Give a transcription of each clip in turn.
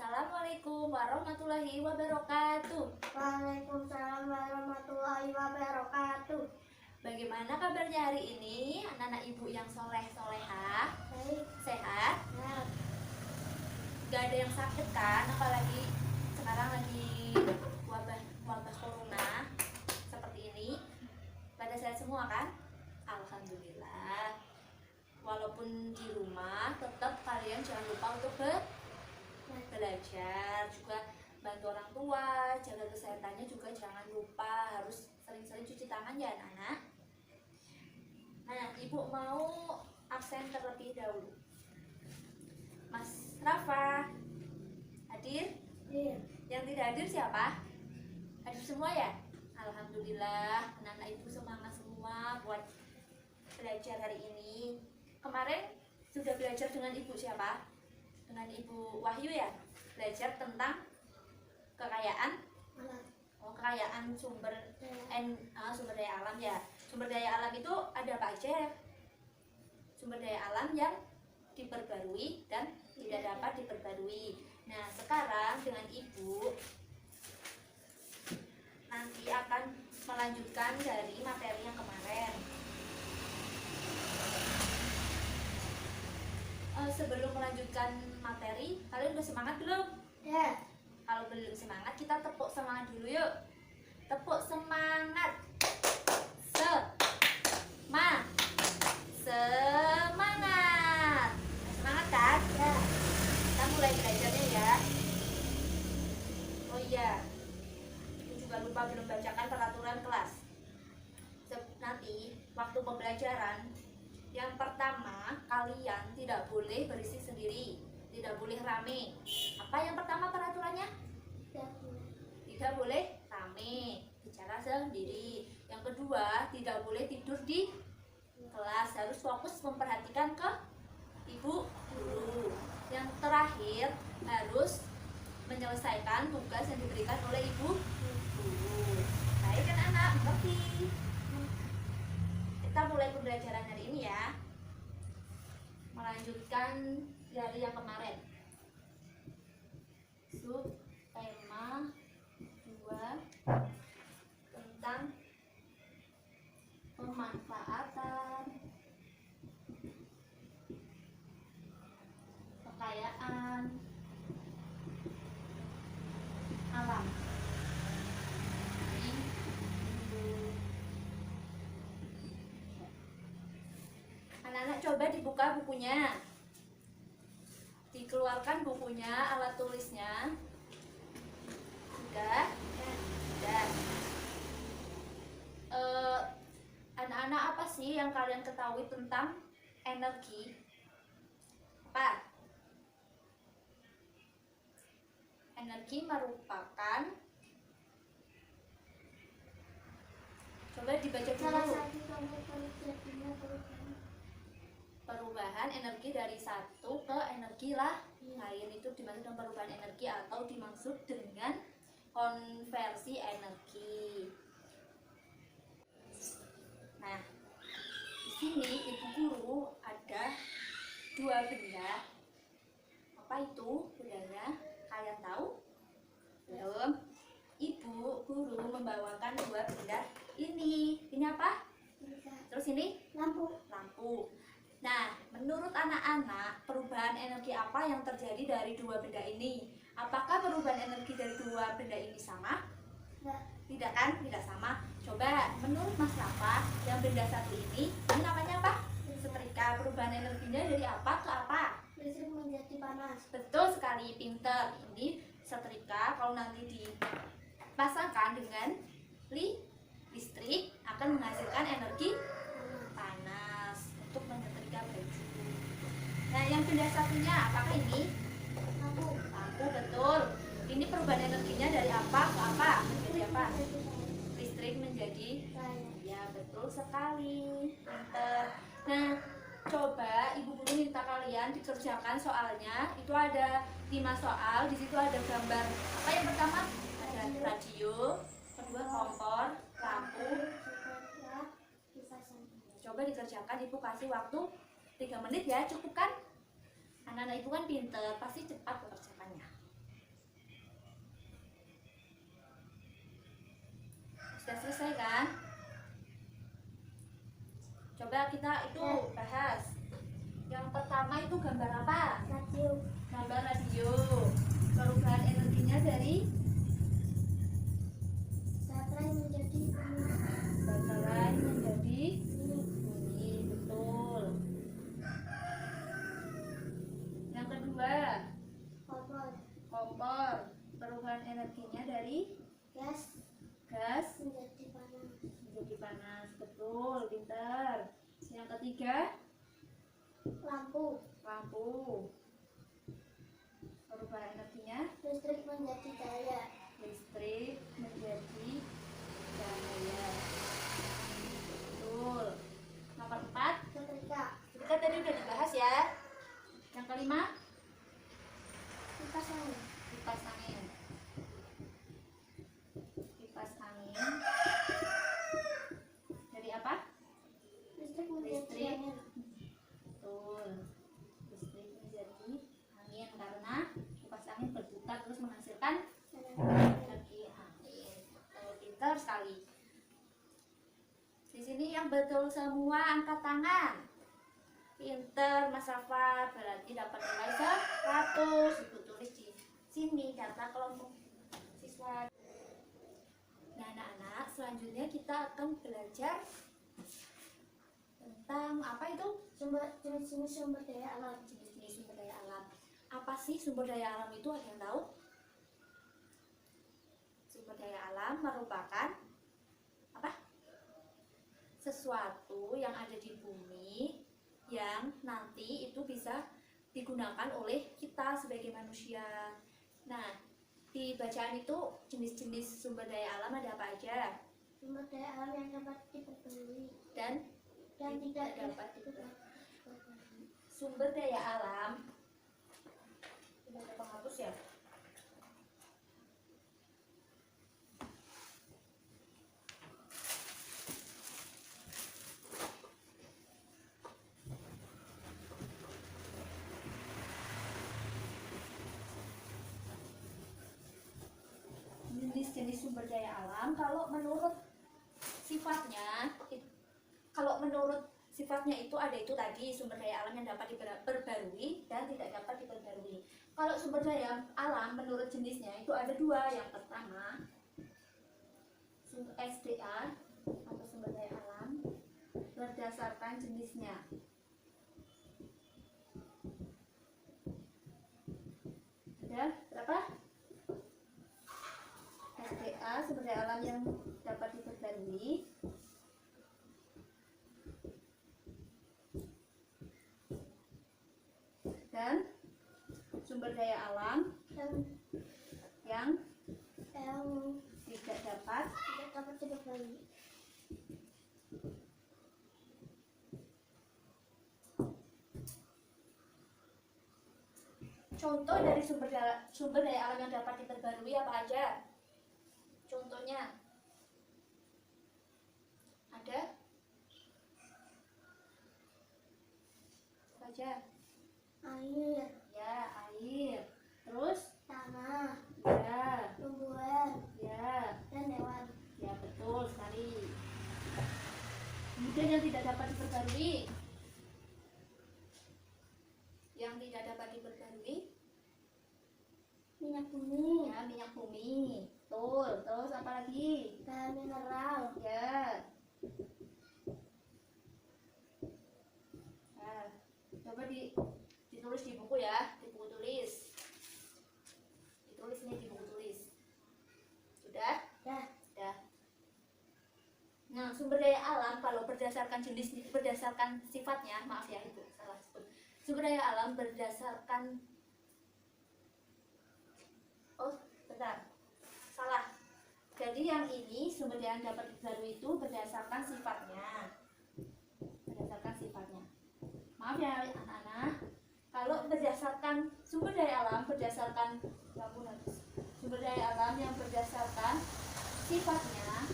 Assalamualaikum warahmatullahi wabarakatuh. Waalaikumsalam warahmatullahi wabarakatuh. Bagaimana kabarnya hari ini, anak-anak ibu yang soleh-solehah? Baik. Sehat? Nah, Gak ada yang sakit kan? Apalagi sekarang lagi wabah corona seperti ini. Pada sehat semua kan? Alhamdulillah. Walaupun di rumah, tetap kalian jangan lupa untuk belajar, juga bantu orang tua, jaga kesehatannya juga jangan lupa, harus sering-sering cuci tangan ya anak-anak. Nah, ibu mau absen terlebih dahulu. Mas Rafa hadir? iya. Yang tidak hadir siapa? Hadir semua ya? Alhamdulillah, anak-anak ibu semangat semua buat belajar hari ini. Kemarin sudah belajar dengan ibu siapa? Dengan ibu Wahyu ya? Belajar tentang kekayaan kekayaan sumber daya alam ya. Sumber daya alam itu ada apa aja ya? Sumber daya alam yang diperbarui dan tidak dapat diperbarui. Nah, sekarang dengan ibu nanti akan melanjutkan dari materi yang kemarin. Sebelum melanjutkan materi, kalian udah semangat belum? Ya. Kalau belum semangat, kita tepuk semangat dulu yuk. Tepuk semangat. Semangat. Semangat kan? Ya. Kita mulai belajarnya ya. Oh iya, aku juga lupa belum bacakan peraturan kelas. Nanti waktu pembelajaran, yang pertama kalian tidak boleh berisik sendiri, tidak boleh rame. Apa yang pertama peraturannya? Tidak boleh rame, bicara sendiri. Yang kedua, tidak boleh tidur di kelas, harus fokus memperhatikan ke ibu guru. Yang terakhir, harus menyelesaikan tugas yang diberikan oleh ibu guru. Baik kan anak, mengerti? Kita mulai pembelajaran hari ini ya. Melanjutkan dari yang kemarin. Sub tema 2 tentang pemanfaatan kekayaan alam. Anak-anak coba dibuka bukunya, dikeluarkan bukunya, alat tulisnya. Sudah? Sudah. Anak-anak, apa sih yang kalian ketahui tentang energi? Apa? Energi merupakan, coba dibaca Salah dulu. satu contoh terjadinya Perubahan energi dari satu ke energi lain itu dimaksud dengan perubahan energi atau dimaksud dengan konversi energi. Nah, di sini ibu guru ada dua benda. Apa itu bendanya? Kalian tahu? Belum? Ibu guru membawakan dua benda ini. Ini apa? Terus ini? lampu. Lampu. Nah, menurut anak-anak, perubahan energi apa yang terjadi dari dua benda ini? Apakah perubahan energi dari dua benda ini sama? Tidak kan? Tidak sama. Coba, menurut Mas Rafa, yang benda satu ini namanya apa? Setrika. Perubahan energinya dari apa ke apa? Listrik menjadi panas. Betul sekali, pinter. Ini setrika, kalau nanti dipasangkan dengan listrik akan menghasilkan energi panas untuk menyetrika baju. Nah, yang benda satunya apakah ini? Lampu. Lampu, betul. Ini perubahan energinya dari apa ke apa? Menjadi apa? Listrik menjadi, ya betul sekali, pinter. Nah, coba ibu guru minta kalian dikerjakan soalnya. Itu ada 5 soal. Di situ ada gambar. Apa yang pertama? Ada radio, kedua kompor, lampu. Coba dikerjakan, ibu kasih waktu 3 menit ya, cukup kan? Anak-anak ibu kan pinter, pasti cepat mengerjakannya. Tiga, lampu, lampu. Perubahan energinya, listrik menjadi cahaya, listrik menjadi cahaya. Betul. Nomor 4, setrika, kita tadi udah dibahas ya. Yang kelima, kipas angin, kipas angin. Kipas angin dari apa? listrik menjadi Listrik. angin, Betul. Listrik menjadi angin karena kipas angin berputar terus menghasilkan energi angin. Pintar sekali. Di sini yang betul semua angkat tangan. Pinter Mas Rafa, berarti dapat nilai 100. Ibu tulis di sini data kelompok siswa. Nah, anak-anak, selanjutnya kita akan belajar tentang apa itu? jenis-jenis sumber daya alam, Jenis-jenis sumber daya alam. Apa sih sumber daya alam itu? Ada yang tahu? Sumber daya alam merupakan apa? Sesuatu yang ada di bumi yang nanti itu bisa digunakan oleh kita sebagai manusia. Nah, di bacaan itu jenis-jenis sumber daya alam ada apa aja? sumber daya alam yang dapat diperbarui Dan dan tidak dapat diperbarui. sumber daya alam sudah ada penghapus ya? Jenis-jenis sumber daya alam kalau menurut sifatnya itu ada itu tadi sumber daya alam yang dapat diperbarui dan tidak dapat diperbarui. Kalau sumber daya alam menurut jenisnya itu ada dua. Yang pertama SDA atau sumber daya alam berdasarkan jenisnya. Ada berapa? SDA sumber daya alam yang dapat diperbarui. Dan sumber daya alam yang tidak dapat diperbarui. Contoh dari sumber daya alam yang dapat diperbarui apa aja? Contohnya ada apa aja? Air, Ya, air. Terus tanah, ya, tumbuhan, ya, dan hewan. ya betul sekali. Kemudian yang tidak dapat diperbarui, Minyak bumi, ya minyak bumi. Betul. Terus apa lagi? bahan mineral, Ya. Nah, coba ditulis di buku ya, di buku tulis. Ditulis ini di buku tulis. Sudah? dah, Sudah. Nah, sumber daya alam kalau berdasarkan berdasarkan sifatnya, maaf ya Ibu, salah sebut. Sumber daya alam berdasarkan bentar. Salah. Jadi yang ini sumber daya yang dapat diperbarui itu berdasarkan sifatnya. Berdasarkan sifatnya. Maaf ya anak-anak. Kalau berdasarkan sumber daya alam berdasarkan sumber daya alam yang berdasarkan sifatnya,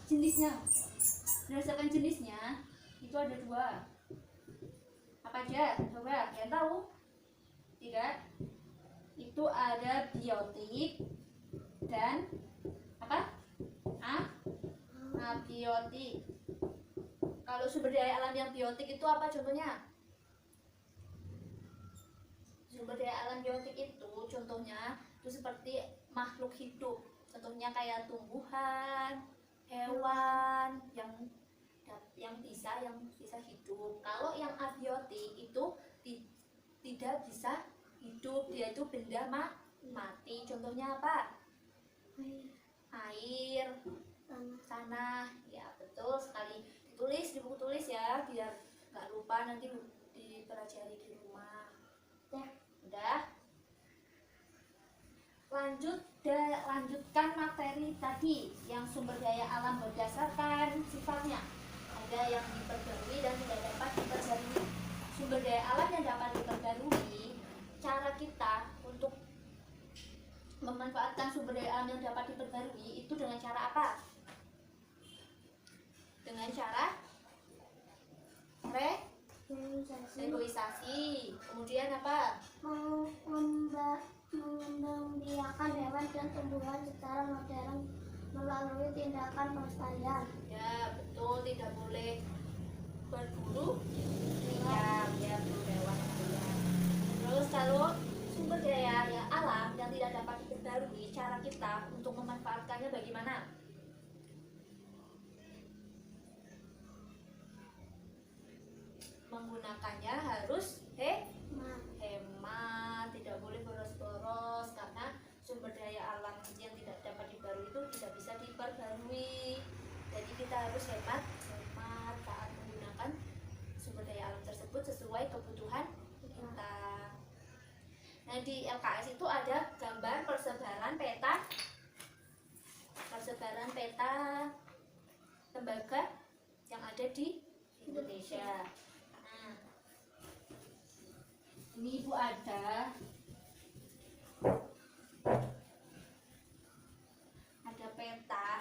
jenisnya, berdasarkan jenisnya itu ada dua. Apa aja? Coba yang tahu? Tidak? Itu ada biotik dan apa? Abiotik. Kalau sumber daya alam yang biotik itu apa contohnya? Sumber daya alam biotik itu contohnya itu seperti makhluk hidup. Contohnya kayak tumbuhan, hewan yang bisa hidup. Kalau yang abiotik itu tidak bisa hidup, dia itu benda mati. Contohnya apa? air, Air, tanah, tanah. Ya betul sekali. Tulis di buku tulis ya, biar nggak lupa nanti dipelajari di rumah. Ya. Udah. Lanjutkan materi tadi yang sumber daya alam berdasarkan sifatnya. Ada yang diperbarui dan tidak dapat diperbarui. Sumber daya alam yang dapat diperbarui, cara kita untuk memanfaatkan sumber daya alam yang dapat diperbarui itu dengan cara apa? Dengan cara reboisasi. Kemudian apa? Membiarkan hewan dan tumbuhan secara modern melalui tindakan pelestarian. Ya betul, tidak boleh berburu ya berburu hewan ya. Terus kalau sumber daya ya alam yang tidak dapat diperbarui, cara kita untuk memanfaatkannya bagaimana? Menggunakannya harus hemat, tidak boleh boros-boros karena sumber daya alam yang tidak dapat diperbarui itu tidak bisa diperbarui. Jadi kita harus hemat saat menggunakan sumber daya alam tersebut sesuai kebutuhan kita. Nah di LKS itu ada gambar persebaran peta tembaga yang ada di Indonesia. Nah, ini Ibu ada peta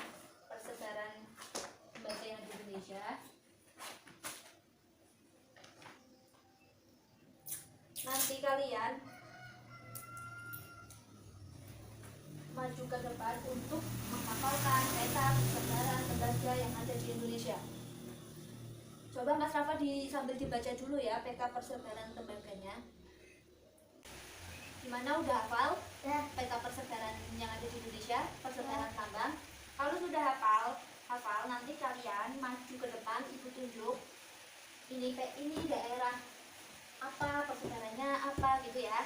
persebaran tembaga yang ada di Indonesia. Nanti kalian maju ke depan untuk menghafalkan peta persebaran tembaga yang ada di Indonesia. Coba Mas Rafa sambil dibaca dulu ya peta persebaran tembaganya. Gimana, udah hafal peta persebaran yang ada di Indonesia, persebaran tambang? Kalau sudah hafal nanti kalian maju ke depan, Ibu tunjuk ini daerah apa, persebarannya apa gitu ya.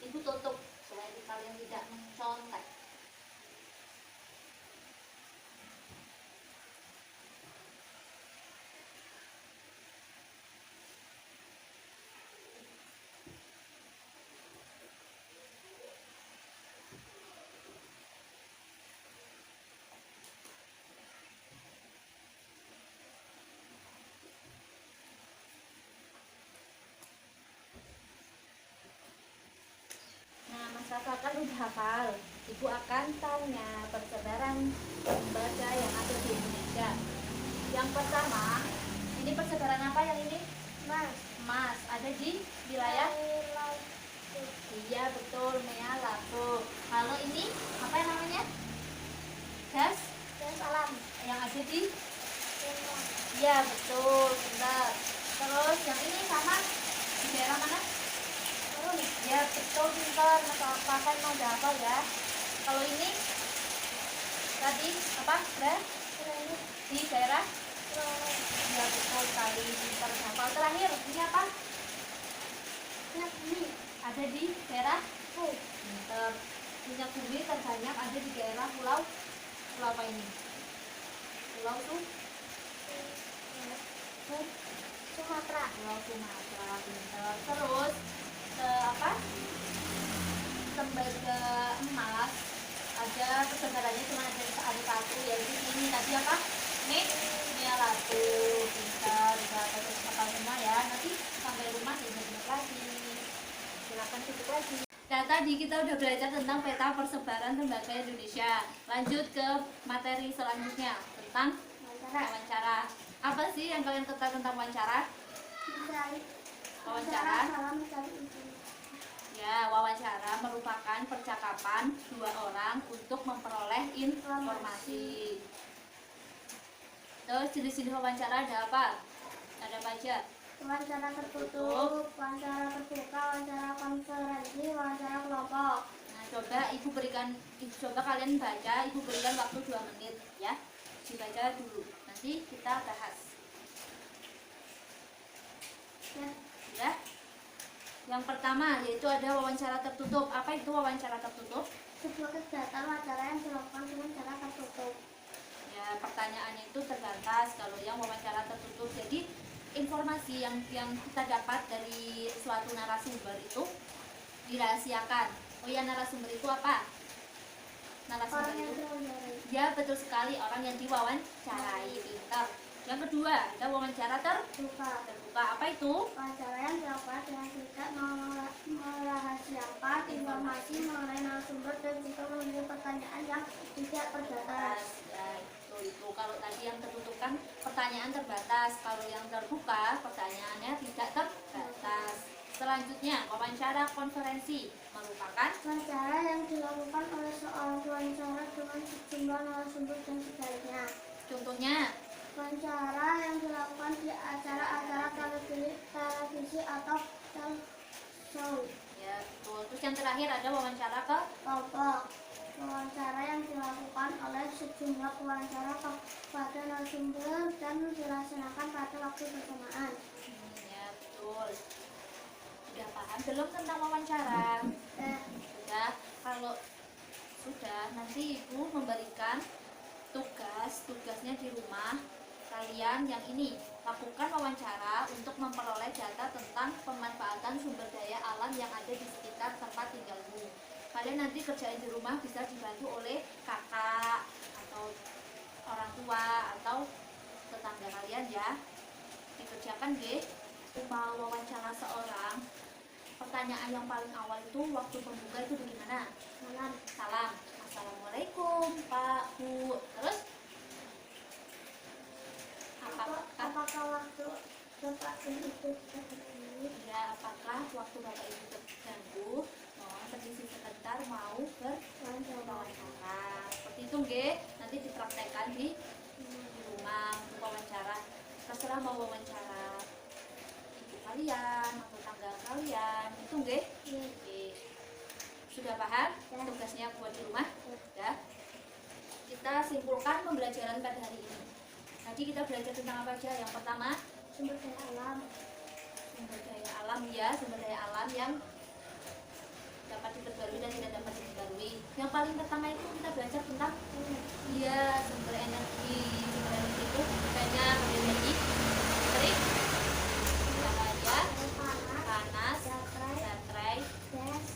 Ibu tutup supaya kalian tidak mencontek. Kakak kan udah hafal, Ibu akan tanya persebaran tembaga yang ada di Indonesia. Yang pertama, ini persebaran apa yang ini? Emas. Ada di wilayah? Iya betul, Mea Lato. Kalau ini apa yang namanya? Gas alam. Yang ada di? Iya betul, benar. Terus yang ini sama di daerah mana? Ya betul, pintar. Masakan mau hafal ya. Kalau ini tadi apa? Di daerah? Ya betul sekali, pintar hafal. Terakhir ini apa? Ada di daerah? Pintar. Minyak bumi terbanyak ada di daerah pulau apa ini? Pulau Sumatera. Pulau Sumatera, pintar. Terus tembaga emas ada persebarannya cuma ada satu, yaitu ini tadi apa? Mea Lato. Pintar, udah hafal semua ya. Nanti sampai rumah diingat lagi. Silakan tutup lagi. Nah tadi kita udah belajar tentang peta persebaran tembaga Indonesia. Lanjut ke materi selanjutnya tentang wawancara. Apa sih yang kalian ketahui tentang wawancara? Wawancara. Ya, wawancara merupakan percakapan dua orang untuk memperoleh informasi. Terus jenis-jenis wawancara ada apa? Ada apa aja? Wawancara tertutup, wawancara terbuka, wawancara konferensi, wawancara kelompok. Nah, coba kalian baca, Ibu berikan waktu 2 menit ya. Dibaca dulu. Nanti kita bahas. Ya. Yang pertama yaitu ada wawancara tertutup. Apa itu wawancara tertutup? Sebuah kegiatan wawancara yang dilakukan dengan cara tertutup. Ya, pertanyaannya itu terbatas, kalau yang wawancara tertutup. Jadi informasi yang kita dapat dari suatu narasumber itu dirahasiakan. Oh ya, narasumber itu apa? Narasumber Orang yang itu, diwawancara. ya betul sekali, orang yang diwawancarai. Pintar. Yang kedua, ada wawancara Buka. terbuka. Apa itu? Wawancara yang dilakukan dengan tidak merahasiakan informasi mengenai narasumber dan juga memberi pertanyaan yang tidak terbatas. Ya, itu kalau tadi yang tertutup kan pertanyaan terbatas, kalau yang terbuka pertanyaannya tidak terbatas. Selanjutnya, wawancara konferensi merupakan Wawancara yang dilakukan oleh seorang wawancara dengan sejumlah narasumber dan sebaliknya. contohnya. Wawancara yang dilakukan di acara-acara televisi atau talk show. Ya, betul. Terus yang terakhir ada wawancara ke Kelompok. Wawancara yang dilakukan oleh sejumlah pewawancara kepada narasumber dan dilaksanakan pada waktu bersamaan. ya betul. Sudah paham belum tentang wawancara? Sudah. Kalau sudah, nanti ibu memberikan tugasnya di rumah. Kalian yang ini lakukan wawancara untuk memperoleh data tentang pemanfaatan sumber daya alam yang ada di sekitar tempat tinggalmu. Kalian nanti kerjain di rumah bisa dibantu oleh kakak atau orang tua atau tetangga kalian ya. Dikerjakan deh. Mau wawancara seorang, pertanyaan yang paling awal itu waktu pembuka itu bagaimana? Salam. Assalamualaikum Pak Bu. Terus Apakah waktu Bapak itu terganggu? ya, apakah waktu Bapak Ibu terganggu? Mohon permisi sebentar, mau berwawancara. Seperti itu nggih. Nanti dipraktekkan di rumah untuk wawancara. Terserah mau wawancara ibu kalian atau tangga kalian. Itu nggih. Oke. Sudah paham tugasnya buat di rumah? Ya. Kita simpulkan pembelajaran pada hari ini. Tadi kita belajar tentang apa aja? Yang pertama, Sumber daya alam. sumber daya alam ya, sumber daya alam yang dapat diperbarui dan tidak dapat diperbarui. Yang paling pertama itu kita belajar tentang sumber energi. Sumber energi itu banyak, ada energi listrik, cahaya, panas, baterai,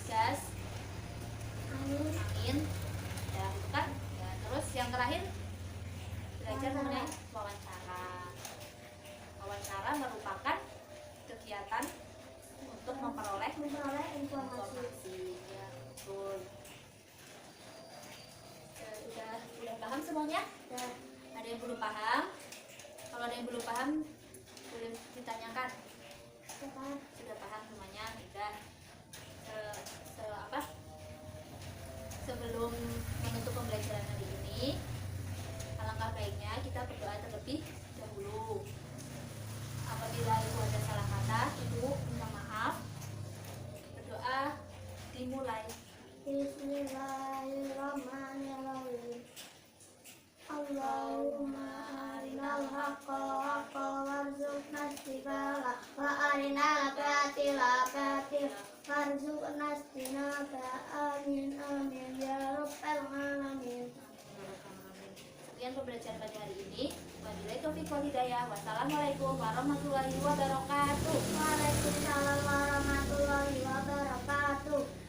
gas, angin, ya itu kan. Ya, terus yang terakhir belajar mengenai wawancara. Wawancara merupakan kegiatan untuk memperoleh informasi. Ya, betul. Udah paham semuanya? Ada yang belum paham? Kalau ada yang belum paham, boleh ditanyakan. Sudah paham semuanya? Sudah. Sebelum menutup pembelajaran hari ini, alangkah baiknya kita berdoa terlebih dahulu. Apabila ibu ada salah kata, ibu minta maaf. Berdoa dimulai. Bismillahirrahmanirrahim. Allahumma arinal haqqa haqqa warzuqna ittiba'ah wa arinal batila batila warzuqna ijtinabah. Amin amin ya rabbal alamin. Sekian pembelajaran pada hari ini. Wabillahi taufiq wal hidayah. Wassalamualaikum warahmatullahi wabarakatuh. Waalaikumsalam warahmatullahi wabarakatuh.